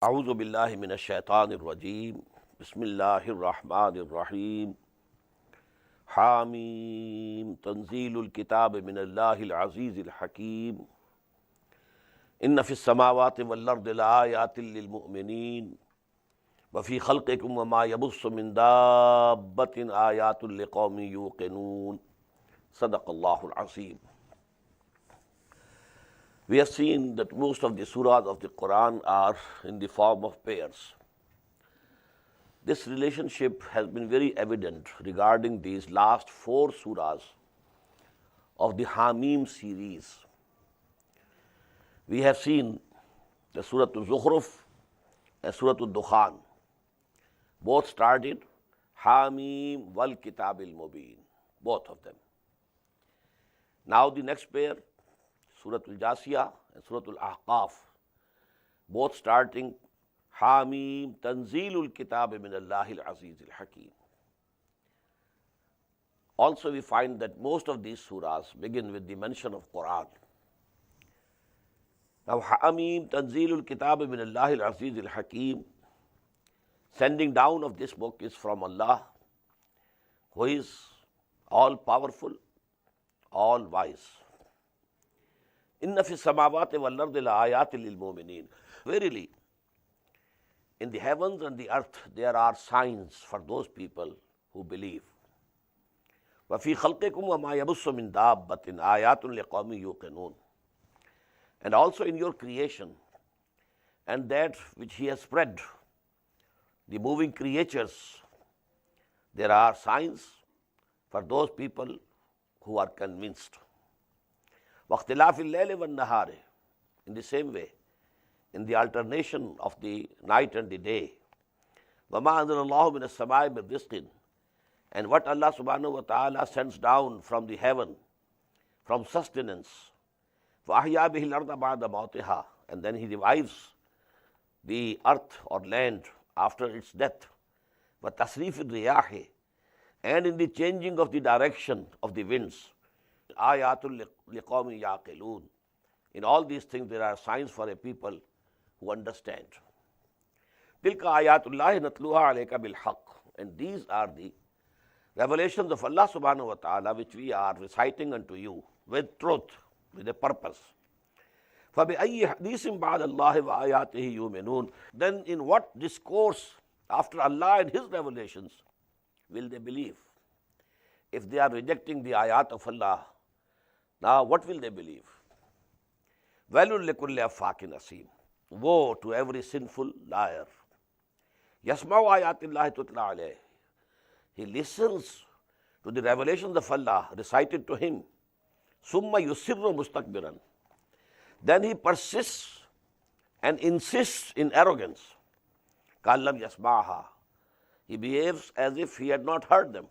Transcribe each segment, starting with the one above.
أعوذ بالله من الشيطان الرجيم بسم الله الرحمن الرحيم حاميم تنزيل الكتاب من الله العزيز الحكيم إن في السماوات والأرض لآيات للمؤمنين وفي خلقكم وما يبث من دابة آيات لقوم يوقنون صدق الله العظيم. We have seen that most of the surahs of the Qur'an are in the form of pairs. This relationship has been very evident regarding these last 4 surahs of the Hamim series. We have seen the Surah Zuhr and Surah Dukhan. Both started Hamim wal Kitabil Mubin, both of them. Now the next pair, Surah Jathiyah and Surah Al-Ahqaf, both starting Hamim Tanzilul Kitab min Allāhi al-Aziz al-Hakim. Also we find that most of these surahs begin with the mention of Qur'an. Now Hamim Tanzilul Kitab min Allāhi al-Aziz al-Hakim, sending down of this book is from Allah, who is all powerful, all wise. Inna fi samawati wal ardi la ayatin lil mu'minin. Verily, in the heavens and the earth there are signs for those people who believe. Wa fi khalqikum wa ma yabussu min dabbatin ayatun liqawmin yuqinun. And also in your creation and that which He has spread, the moving creatures, there are signs for those people who are convinced. وَاخْتِلَافِ اللَّيْلِ وَالنَّهَارِ. In the same way, in the alternation of the night and the day. وَمَا أَنزَلَ اللَّهُ مِنَ السَّمَاءِ مِن رِزْقٍ. And what Allah subhanahu wa ta'ala sends down from the heaven, from sustenance. وَأَحْيَا بِهِ الْأَرْضَ بَعْدَ مَوْتِهَا. And then He revives the earth or land after its death. وَتَصْرِيفِ الرِّيَاحِ. And in the changing of the direction of the winds. Ayatul liqawmin yaqilun. In all these things there are signs for a people who understand. Tilka ayatullahi natluha alayka bil haqq. And these are the revelations of Allah subhanahu wa ta'ala which we are reciting unto you with truth, with a purpose. فَبِأَيِّ حَدِيثٍ بَعْدَ اللَّهِ وَآيَاتِهِ يُؤْمِنُونَ. Then in what discourse after Allah and His revelations will they believe? If they are rejecting the ayat of Allah, now what will they believe? وَيْلٌ لِكُلِّ أَفَّاكٍ أَثِيمٍ. Woe to every sinful liar. يَسْمَعُ آيَاتِ اللَّهِ تُتْلَى عَلَيْهِ. He listens to the revelations of Allah recited to him. ثُمَّ يُصِرُّ مُسْتَكْبِرًا. Then he persists and insists in arrogance. كَأَلَّمْ يَسْمَعْهَا. He behaves as if he had not heard them.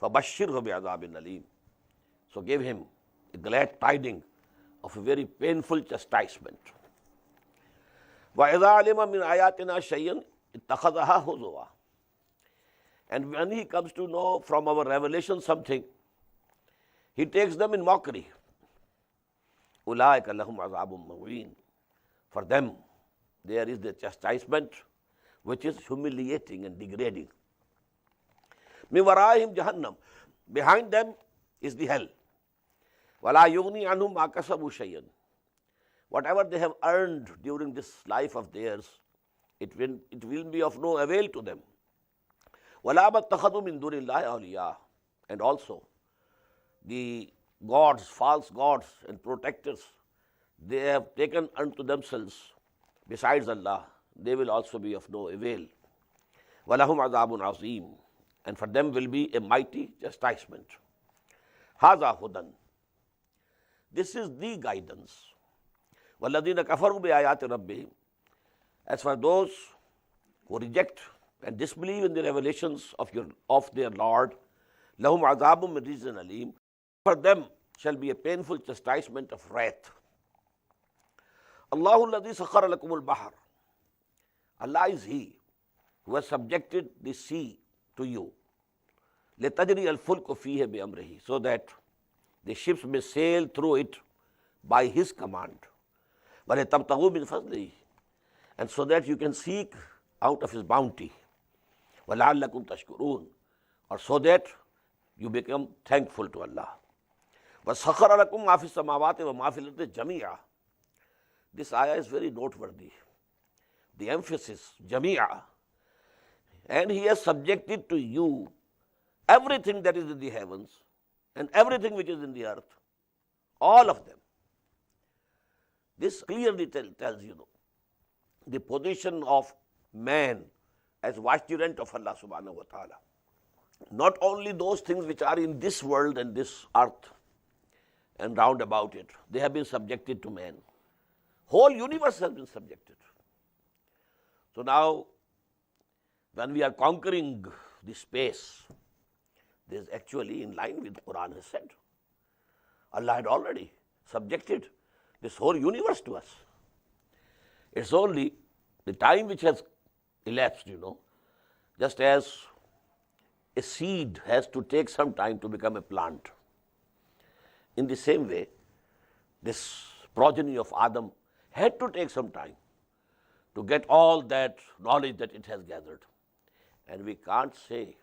فَبَشِّرْهُ بِعَذَابٍ أَلِيمٍ. So give him a glad tidings of a very painful chastisement. وَإِذَا عَلِمَ مِنْ آيَاتِنَا شَيْئًا اتَّخَذَهَا هُزُوًا. And when he comes to know from our revelation something, he takes them in mockery. أُولَٰئِكَ لَهُمْ عَذَابٌ مُّهِينٌ. For them there is the chastisement which is humiliating and degrading. مِنْ وَرَائِهِمْ جَهَنَّمْ. Behind them is the hell. وَلَا يُغْنِي عَنْهُمْ مَا كَسَبُوا شَيْئًا. Whatever they have earned during this life of theirs, it will be of no avail to them. وَلَا مَتَّخَذُوا مِن دُونِ اللَّهِ أَوْلِيَاءَ. And also the gods, false gods and protectors, they have taken unto themselves besides Allah, they will also be of no avail. وَلَهُمْ عَذَابٌ عَظِيمٌ. And for them will be a mighty chastisement. هَذَا هُدًى. This is the guidance. وَالَّذِينَ كَفَرُوا بِآيَاتِ رَبِّهِمْ. As for those who reject and disbelieve in the revelations of their Lord, لَهُمْ عَذَابٌ مِّن رِجْزٍ أَلِيمٍ. For them shall be a painful chastisement of wrath. اللَّهُ الَّذِي سَخَّرَ لَكُمُ الْبَحْرَ. Allah is He who has subjected the sea to you. لِتَجْرِيَ الْفُلْكُ فِيهِ بِأَمْرِهِ. So that the ships may sail through it by His command. وَلِتَبْتَغُوا مِنْ فَضْلِهِ. and so that you can seek out of His bounty. وَلَعَلَّكُمْ تَشْكُرُونَ, or so that you become thankful to Allah. وَسَخَّرَ لَكُم مَّا فِي السَّمَاوَاتِ وَمَا فِي الْأَرْضِ جَمِيعًا. This ayah is very noteworthy. The emphasis, jamia. And He has subjected to you everything that is in the heavens and everything which is in the earth, all of them. This clearly tells you the position of man as vicegerent of Allah subhanahu wa ta'ala. Not only those things which are in this world and this earth and round about it, they have been subjected to man. Whole universe has been subjected. So now, when we are conquering the space, this is actually in line with Qur'an has said. Allah had already subjected this whole universe to us. It's only the time which has elapsed, just as a seed has to take some time to become a plant. In the same way, this progeny of Adam had to take some time to get all that knowledge that it has gathered. And we can't say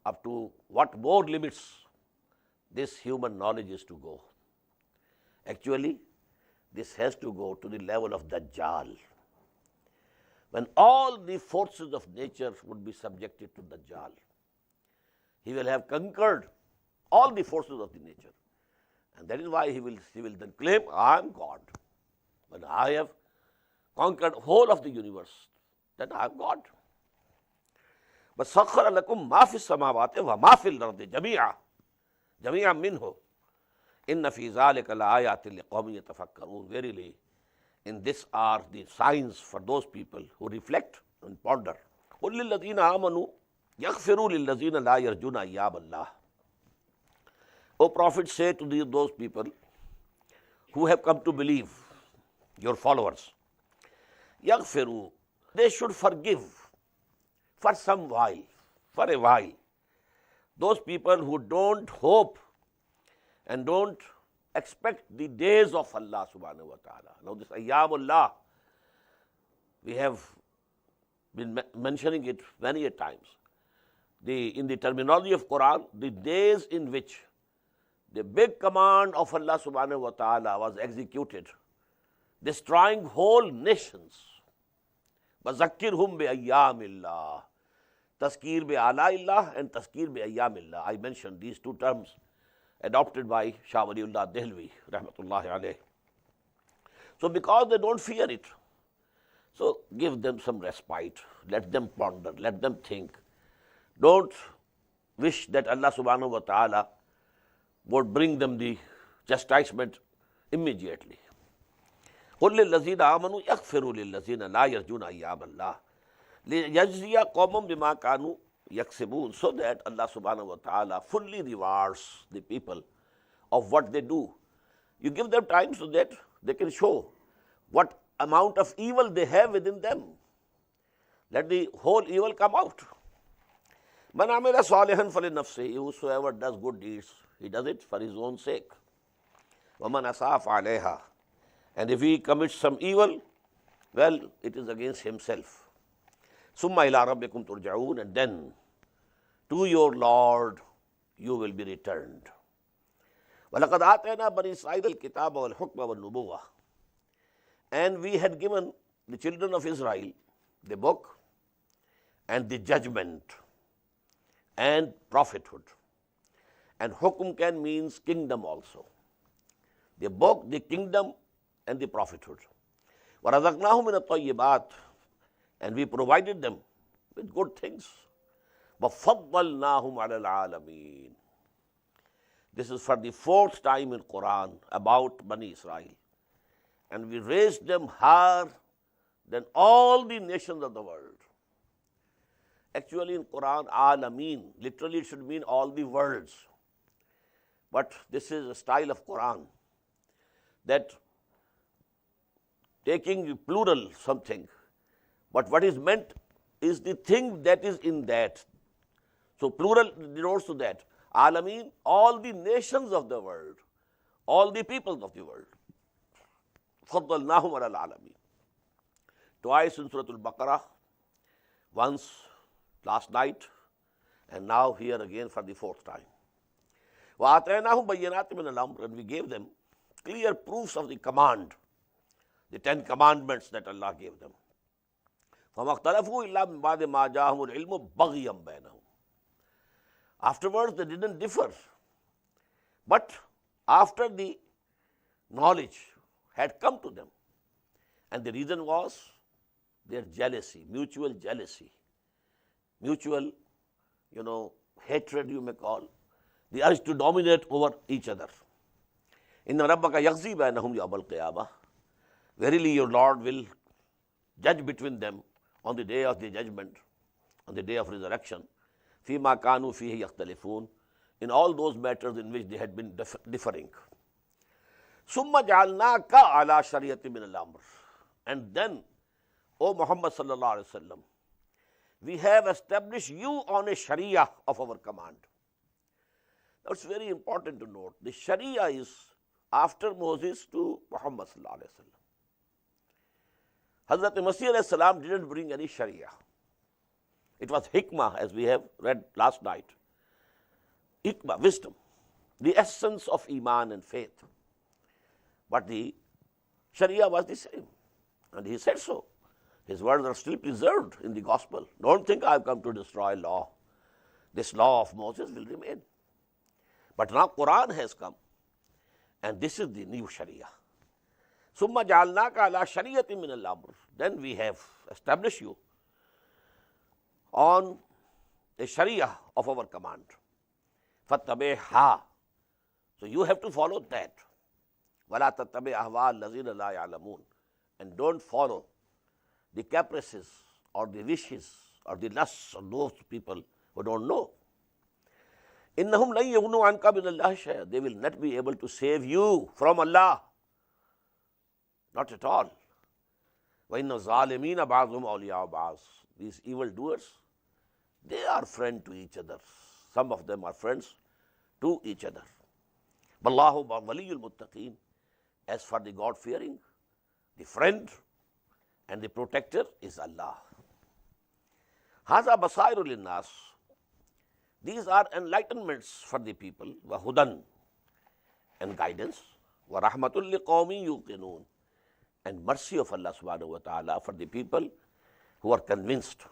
up to what more limits this human knowledge is to go. Actually, this has to go to the level of Dajjal, when all the forces of nature would be subjected to Dajjal. He will have conquered all the forces of the nature. And that is why he will then claim, I am God. When I have conquered whole of the universe, then I am God. But سَخَّرَ لَكُم مَّا فِي السَّمَاوَاتِ وَمَا فِي الْأَرْضِ جَمِيعًا مِّنْهُ إِنَّ فِي ذَلِكَ لَآيَاتٍ لِقَوْمٍ يَتَفَكَّرُونَ. Verily, in this are the signs for those people who reflect and ponder. قُلْ لِلَّذِينَ آمَنُوا يَغْفِرُوا لِلَّذِينَ لَا يَرْجُونَ أَيَّامَ اللَّهِ. O Prophet, say to those people who have come to believe, your followers, يَغْفِرُوا, they should forgive for some while, for a while. Those people who don't hope and don't expect the days of Allah subhanahu wa ta'ala. Now this Ayyamullah, we have been mentioning it many a times. In the terminology of Qur'an, the days in which the big command of Allah subhanahu wa ta'ala was executed, destroying whole nations. وَذَكِّرْهُمْ بِأَيَّامِ اللَّهِ. Tazkir bi-ala'illah and tazkir bi-ayyamillah. I mentioned these two terms adopted by Shah Waliullah Dehlvi, rahmatullahi alayh. So because they don't fear it, so give them some respite, let them ponder, let them think. Don't wish that Allah subhanahu wa ta'ala would bring them the chastisement immediately. قُلْ لِلَّذِينَ آمَنُوا يَغْفِرُوا لِلَّذِينَ لَا يَرْجُونَ أَيَّامَ اللَّهِ لِيَجْزِيَ قَوْمًا بِمَا كَانُوا يَكْسِبُونَ, so that Allah subhanahu wa ta'ala fully rewards the people of what they do. You give them time so that they can show what amount of evil they have within them. Let the whole evil come out. مَنْ عَمِلَ صَالِحًا فَلِنَفْسِهِ. Whosoever does good deeds, he does it for his own sake. وَمَنْ أَسَاءَ فَعَلَيْهَا. And if he commits some evil, well, it is against himself. ثُمَّ إِلَىٰ رَبِّكُمْ تُرْجَعُونَ. And then to your Lord you will be returned. وَلَقَدْ آتَيْنَا بَنِي إِسْرَائِيلَ الْكِتَابَ وَالْحُكْمَ وَالنُّبُوَّةَ. And we had given the children of Israel the book and the judgment and prophethood. And hukum can means kingdom also. The book, the kingdom, and the prophethood. وَرَزَقْنَاهُمْ مِنَ الطَّيِّبَاتِ. And we provided them with good things. وَفَضَّلْنَاهُمْ عَلَى الْعَالَمِينَ. This is for the fourth time in Qur'an about Bani Israel. And we raised them higher than all the nations of the world. Actually in Qur'an, Alameen, literally it should mean all the worlds. But this is a style of Qur'an that taking plural something, but what is meant is the thing that is in that. So plural denotes to that. Alameen, all the nations of the world, all the peoples of the world. فَضَّلْنَاهُمْ عَلَى الْعَالَمِينَ. twice in Surah Al-Baqarah, once last night, and now here again for the fourth time. وَآتَيْنَاهُمْ بَيِّنَاتٍ مِنَ الْأَمْرِ, and we gave them clear proofs of the command, the 10 commandments that Allah gave them. فَمَا اخْتَلَفُوا إِلَّا مِنْ بَعْدِ مَا جَاءَهُمُ الْعِلْمُ بَغْيًا بَيْنَهُمْ. Afterwards they didn't differ, but after the knowledge had come to them, and the reason was their jealousy, mutual, hatred you may call, the urge to dominate over each other. Inna rabbaka yaghzi bainahum yawmal qiyamah. Verily your Lord will judge between them on the day of the judgment, on the day of resurrection. Fima kanu fihi yakhtalifun, in all those matters in which they had been differing. Summa ja'alnaka ala shari'atin min al-amr. And then, O Muhammad sallallahu alaihi wasallam, we have established you on a sharia of our command. Now it's very important to note, the sharia is after Moses to Muhammad sallallahu alaihi wasallam. Hazrat Masih alayhi salam didn't bring any sharia. It was hikmah, as we have read last night. Hikmah, wisdom, the essence of iman and faith. But the sharia was the same, and he said so. His words are still preserved in the gospel. Don't think I've come to destroy law. This law of Moses will remain. But now Qur'an has come, and this is the new sharia. Summa ja'alnaka ala shari'atin min al-amr. Then we have established you on a sharia of our command. Fattabi'ha. So you have to follow that. Wala tattabi' ahwa allazina la ya'lamun. And don't follow the caprices or the wishes or the lusts of those people who don't know. Innahum lan yughnu anka min Allahi shay'an. They will not be able to save you from Allah. Not at all. Wa inna zalimina ba'dhum awliya'u ba'd. These evildoers, they are friends to each other. Some of them are friends to each other. Wallahu waliyul muttaqin. As for the God-fearing, the friend and the protector is Allah. Haza basairu linnas. These are enlightenments for the people. Wa hudan, and guidance. Wa rahmatul liqawmin yuqinun, and mercy of Allah subhanahu wa ta'ala for the people who are convinced.